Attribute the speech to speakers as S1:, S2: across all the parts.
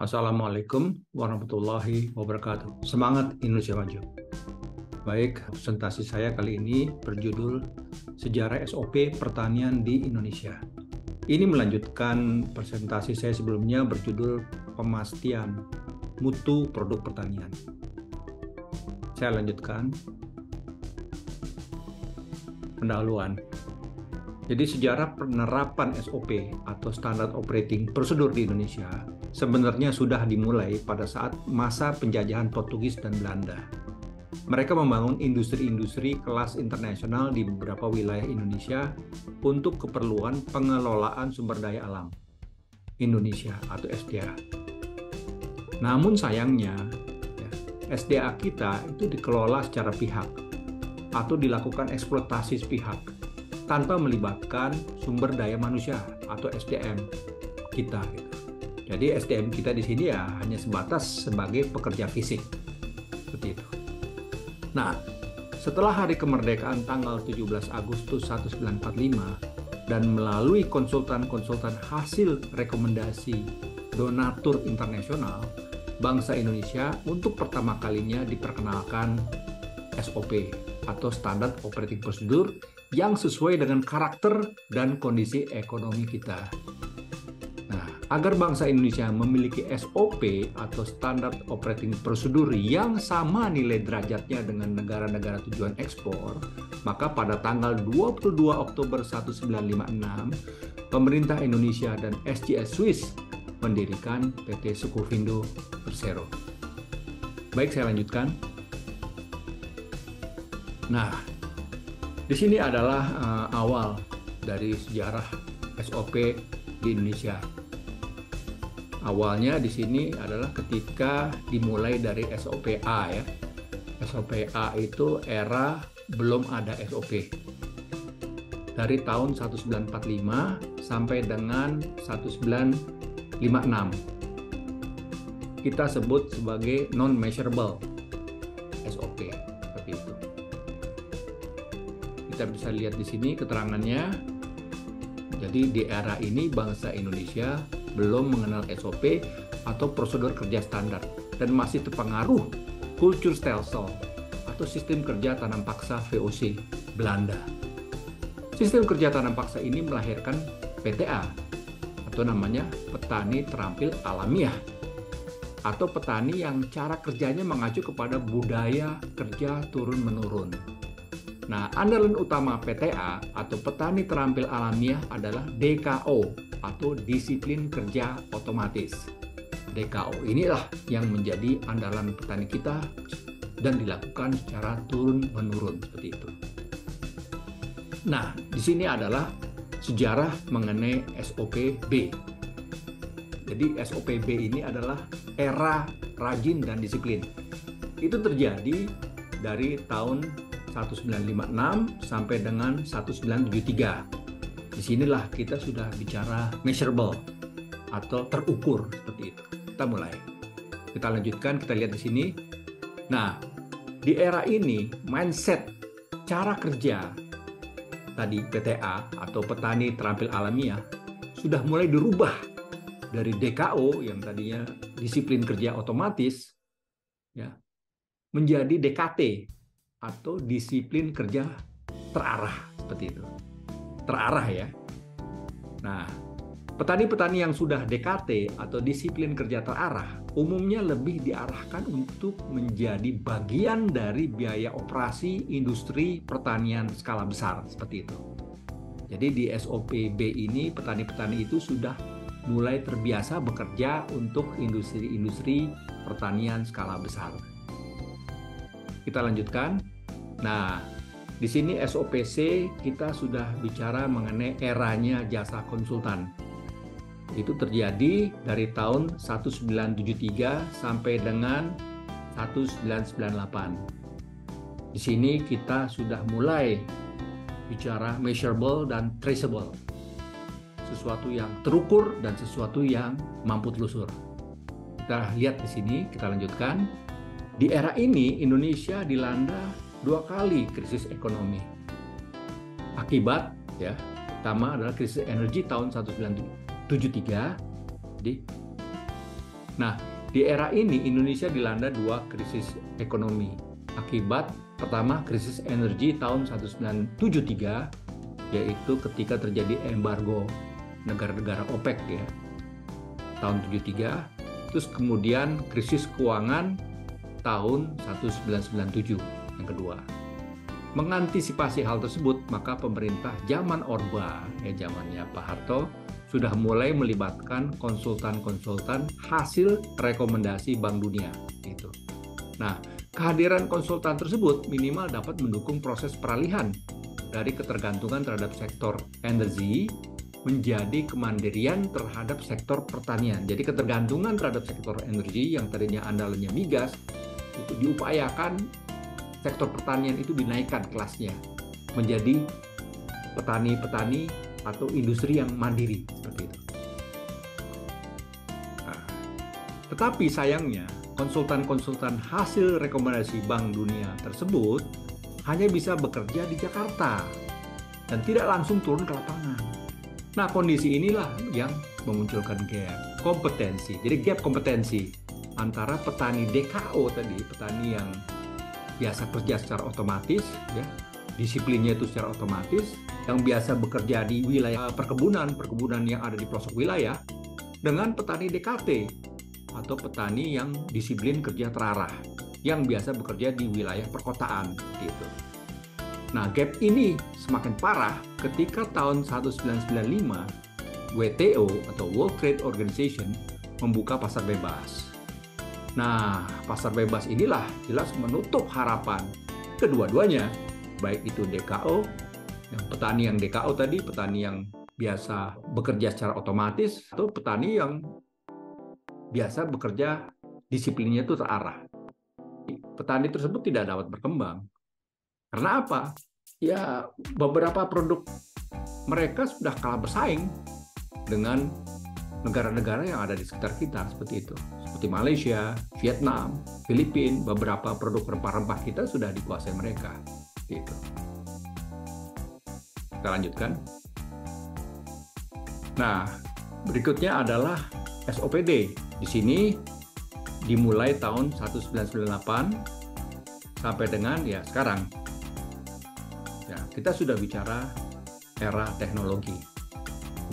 S1: Assalamualaikum warahmatullahi wabarakatuh. Semangat Indonesia Maju. Baik, presentasi saya kali ini berjudul Sejarah SOP Pertanian di Indonesia. Ini melanjutkan presentasi saya sebelumnya berjudul Pemastian Mutu Produk Pertanian. Saya lanjutkan pendahuluan. Jadi sejarah penerapan SOP atau Standard Operating Procedure di Indonesia sebenarnya sudah dimulai pada saat masa penjajahan Portugis dan Belanda. Mereka membangun industri-industri kelas internasional di beberapa wilayah Indonesia untuk keperluan pengelolaan sumber daya alam Indonesia atau SDA. Namun sayangnya, SDA kita itu dikelola secara pihak atau dilakukan eksploitasi sepihak tanpa melibatkan sumber daya manusia atau SDM kita. Jadi SDM kita di sini ya hanya sebatas sebagai pekerja fisik, seperti itu. Nah, setelah hari kemerdekaan tanggal 17 Agustus 1945 dan melalui konsultan-konsultan hasil rekomendasi donatur internasional, bangsa Indonesia untuk pertama kalinya diperkenalkan SOP atau Standard Operating Procedure yang sesuai dengan karakter dan kondisi ekonomi kita. Nah, agar bangsa Indonesia memiliki SOP atau Standard Operating Procedure yang sama nilai derajatnya dengan negara-negara tujuan ekspor, maka pada tanggal 22 Oktober 1956, pemerintah Indonesia dan SGS Swiss mendirikan PT Sukovindo Persero. Baik, saya lanjutkan. Nah, di sini adalah awal dari sejarah SOP di Indonesia. Awalnya di sini adalah ketika dimulai dari SOP-A ya. SOP-A itu era belum ada SOP. Dari tahun 1945 sampai dengan 1956. Kita sebut sebagai non-measurable SOP seperti itu. Kita bisa lihat di sini keterangannya. Jadi di era ini bangsa Indonesia belum mengenal SOP atau prosedur kerja standar dan masih terpengaruh kultur stelsel atau sistem kerja tanam paksa VOC Belanda. Sistem kerja tanam paksa ini melahirkan PTA atau namanya petani terampil alamiah atau petani yang cara kerjanya mengacu kepada budaya kerja turun-menurun. Nah, andalan utama PTA atau petani terampil alamiah adalah DKO atau disiplin kerja otomatis. DKO inilah yang menjadi andalan petani kita dan dilakukan secara turun-menurun seperti itu. Nah, di sini adalah sejarah mengenai SOP B. Jadi SOP B ini adalah era rajin dan disiplin. Itu terjadi dari tahun 1956 sampai dengan 1973. Disinilah kita sudah bicara measurable atau terukur seperti itu. Kita mulai. Kita lanjutkan, kita lihat di sini. Nah, di era ini mindset cara kerja tadi PTA atau petani terampil alamiah sudah mulai dirubah dari DKO yang tadinya disiplin kerja otomatis ya menjadi DKT atau disiplin kerja terarah seperti itu. Terarah ya. Nah, petani-petani yang sudah DKT atau disiplin kerja terarah umumnya lebih diarahkan untuk menjadi bagian dari biaya operasi industri pertanian skala besar seperti itu. Jadi di SOP B ini petani-petani itu sudah mulai terbiasa bekerja untuk industri-industri pertanian skala besar. Kita lanjutkan. Nah, di sini SOPC kita sudah bicara mengenai eranya jasa konsultan. Itu terjadi dari tahun 1973 sampai dengan 1998. Di sini kita sudah mulai bicara measurable dan traceable. Sesuatu yang terukur dan sesuatu yang mampu telusur. Kita lihat di sini, kita lanjutkan. Di era ini Indonesia dilanda 2 kali krisis ekonomi. Akibat ya, pertama adalah krisis energi tahun 1973. Jadi Nah, di era ini Indonesia dilanda dua krisis ekonomi. Akibat pertama krisis energi tahun 1973, yaitu ketika terjadi embargo negara-negara OPEC ya, tahun 73. Terus kemudian krisis keuangan tahun 1997 yang kedua. Mengantisipasi hal tersebut, maka pemerintah zaman Orba, zamannya Pak Harto, sudah mulai melibatkan konsultan-konsultan hasil rekomendasi Bank Dunia. Gitu. Nah, kehadiran konsultan tersebut minimal dapat mendukung proses peralihan dari ketergantungan terhadap sektor energi menjadi kemandirian terhadap sektor pertanian. Jadi ketergantungan terhadap sektor energi yang tadinya andalannya migas, itu diupayakan sektor pertanian itu dinaikkan kelasnya menjadi petani-petani atau industri yang mandiri seperti itu. Nah, tetapi sayangnya konsultan-konsultan hasil rekomendasi Bank Dunia tersebut hanya bisa bekerja di Jakarta dan tidak langsung turun ke lapangan. Nah, kondisi inilah yang memunculkan gap kompetensi. Jadi gap kompetensi antara petani DKO tadi, petani yang biasa kerja secara otomatis, ya, disiplinnya itu secara otomatis, yang biasa bekerja di wilayah perkebunan yang ada di pelosok wilayah, dengan petani DKT atau petani yang disiplin kerja terarah, yang biasa bekerja di wilayah perkotaan, gitu. Nah, gap ini semakin parah ketika tahun 1995 WTO atau World Trade Organization membuka pasar bebas. Nah, pasar bebas inilah jelas menutup harapan kedua-duanya, baik itu DKO, yang DKO tadi, petani yang biasa bekerja secara otomatis, atau petani yang biasa bekerja disiplinnya itu terarah. Petani tersebut tidak dapat berkembang. Karena apa? Ya, beberapa produk mereka sudah kalah bersaing dengan negara-negara yang ada di sekitar kita, seperti itu. Seperti Malaysia, Vietnam, Filipina, beberapa produk rempah-rempah kita sudah dikuasai mereka. Gitu. Kita lanjutkan. Nah, berikutnya adalah SOPD. Di sini dimulai tahun 1998 sampai dengan ya sekarang. Ya, kita sudah bicara era teknologi,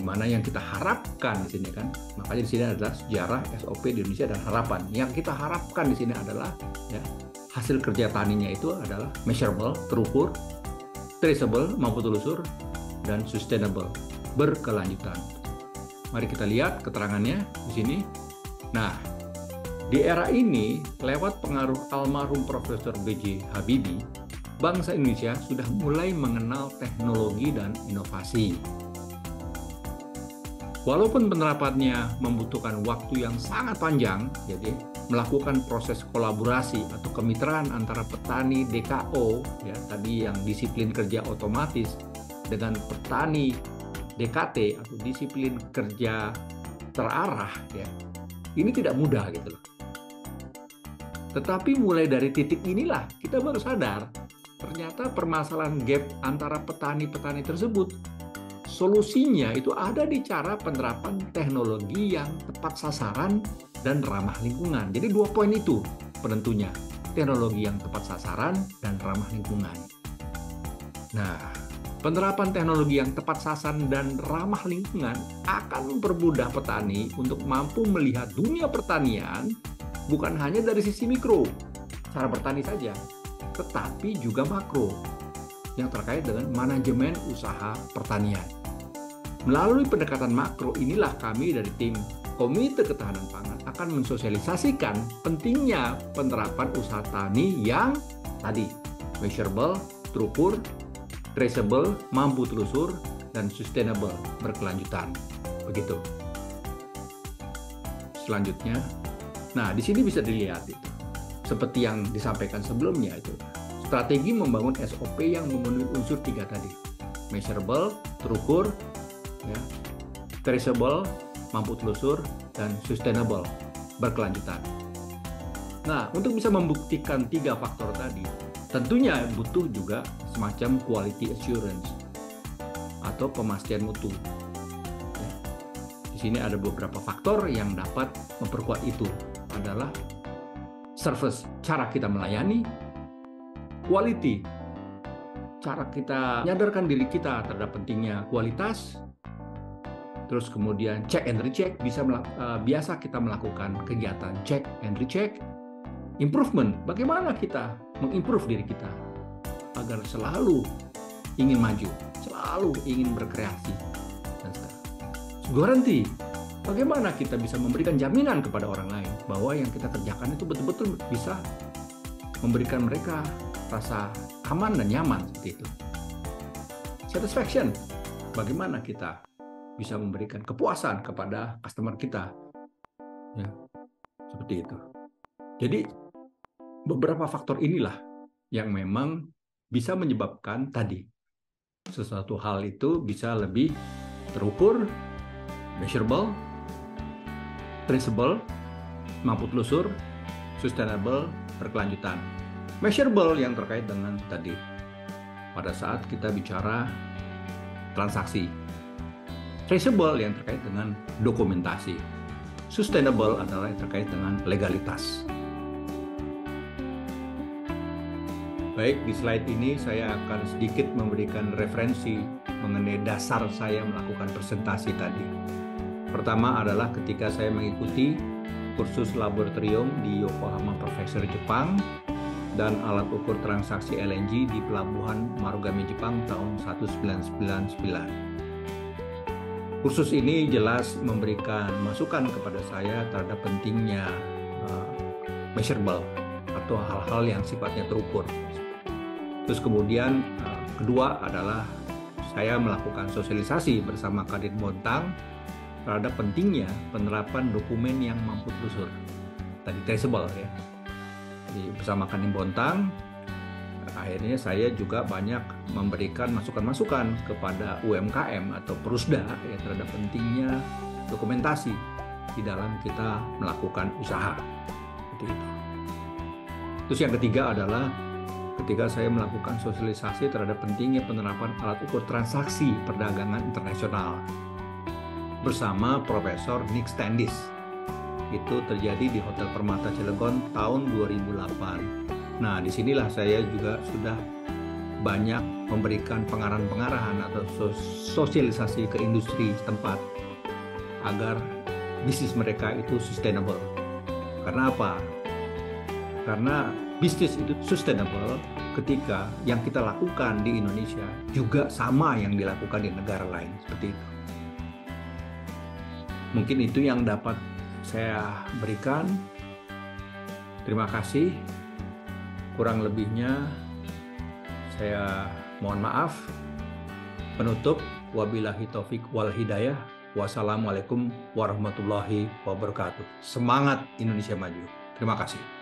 S1: di mana yang kita harapkan di sini kan, makanya di sini adalah sejarah SOP di Indonesia dan harapan. Yang kita harapkan di sini adalah ya, hasil kerja taninya itu adalah measurable, terukur, traceable, mampu telusur, dan sustainable, berkelanjutan. Mari kita lihat keterangannya di sini. Nah, di era ini, lewat pengaruh almarhum Profesor B.J. Habibie, bangsa Indonesia sudah mulai mengenal teknologi dan inovasi. Walaupun penerapannya membutuhkan waktu yang sangat panjang, jadi melakukan proses kolaborasi atau kemitraan antara petani DKO, ya tadi yang disiplin kerja otomatis, dengan petani DKT atau disiplin kerja terarah, ya ini tidak mudah gitu loh. Tetapi mulai dari titik inilah kita baru sadar ternyata permasalahan gap antara petani-petani tersebut solusinya itu ada di cara penerapan teknologi yang tepat sasaran dan ramah lingkungan. Jadi 2 poin itu penentunya, teknologi yang tepat sasaran dan ramah lingkungan. Nah, penerapan teknologi yang tepat sasaran dan ramah lingkungan akan mempermudah petani untuk mampu melihat dunia pertanian bukan hanya dari sisi mikro, cara bertani saja, tetapi juga makro, yang terkait dengan manajemen usaha pertanian. Melalui pendekatan makro inilah kami dari tim Komite Ketahanan Pangan akan mensosialisasikan pentingnya penerapan usaha tani yang tadi measurable, terukur, traceable, mampu telusur, dan sustainable, berkelanjutan. Begitu. Selanjutnya, nah di sini bisa dilihat itu. Seperti yang disampaikan sebelumnya itu, strategi membangun SOP yang memenuhi unsur 3 tadi. Measurable, terukur, ya, traceable, mampu telusur, dan sustainable, berkelanjutan. Nah, untuk bisa membuktikan 3 faktor tadi, tentunya butuh juga semacam quality assurance atau pemastian mutu. Ya. Di sini ada beberapa faktor yang dapat memperkuat itu adalah service, cara kita melayani, quality, cara kita menyadarkan diri kita terhadap pentingnya kualitas, terus kemudian check and recheck, biasa kita melakukan kegiatan check and recheck, improvement, bagaimana kita mengimprove diri kita agar selalu ingin maju, selalu ingin berkreasi, dan guarantee, bagaimana kita bisa memberikan jaminan kepada orang lain bahwa yang kita kerjakan itu betul-betul bisa memberikan mereka rasa aman dan nyaman seperti itu. Satisfaction, bagaimana kita bisa memberikan kepuasan kepada customer kita, ya, seperti itu. Jadi beberapa faktor inilah yang memang bisa menyebabkan tadi sesuatu hal itu bisa lebih terukur, measurable, traceable, mampu telusur, sustainable, berkelanjutan. Measurable yang terkait dengan tadi, pada saat kita bicara transaksi. Traceable yang terkait dengan dokumentasi. Sustainable adalah yang terkait dengan legalitas. Baik, di slide ini saya akan sedikit memberikan referensi mengenai dasar saya melakukan presentasi tadi. Pertama adalah ketika saya mengikuti kursus laboratorium di Yokohama Prefecture, Jepang, dan alat ukur transaksi LNG di Pelabuhan Marugame, Jepang tahun 1999. Kursus ini jelas memberikan masukan kepada saya terhadap pentingnya measurable atau hal-hal yang sifatnya terukur. Terus kemudian kedua adalah saya melakukan sosialisasi bersama Kadin Bontang terhadap pentingnya penerapan dokumen yang mampu telusur. Tadi traceable ya. Jadi bersama Kadin Bontang, akhirnya saya juga banyak memberikan masukan-masukan kepada UMKM atau Perusda ya, terhadap pentingnya dokumentasi di dalam kita melakukan usaha. Seperti itu. Terus yang ketiga adalah ketika saya melakukan sosialisasi terhadap pentingnya penerapan alat ukur transaksi perdagangan internasional bersama Profesor Nick Standish. Itu terjadi di Hotel Permata Cilegon tahun 2008. Nah, disinilah saya juga sudah banyak memberikan pengarahan-pengarahan atau sosialisasi ke industri setempat agar bisnis mereka itu sustainable. Karena apa? Karena bisnis itu sustainable ketika yang kita lakukan di Indonesia juga sama yang dilakukan di negara lain, seperti itu. Mungkin itu yang dapat saya berikan. Terima kasih. Kurang lebihnya saya mohon maaf. Penutup, wabillahi taufik wal hidayah. Wassalamualaikum warahmatullahi wabarakatuh. Semangat Indonesia Maju. Terima kasih.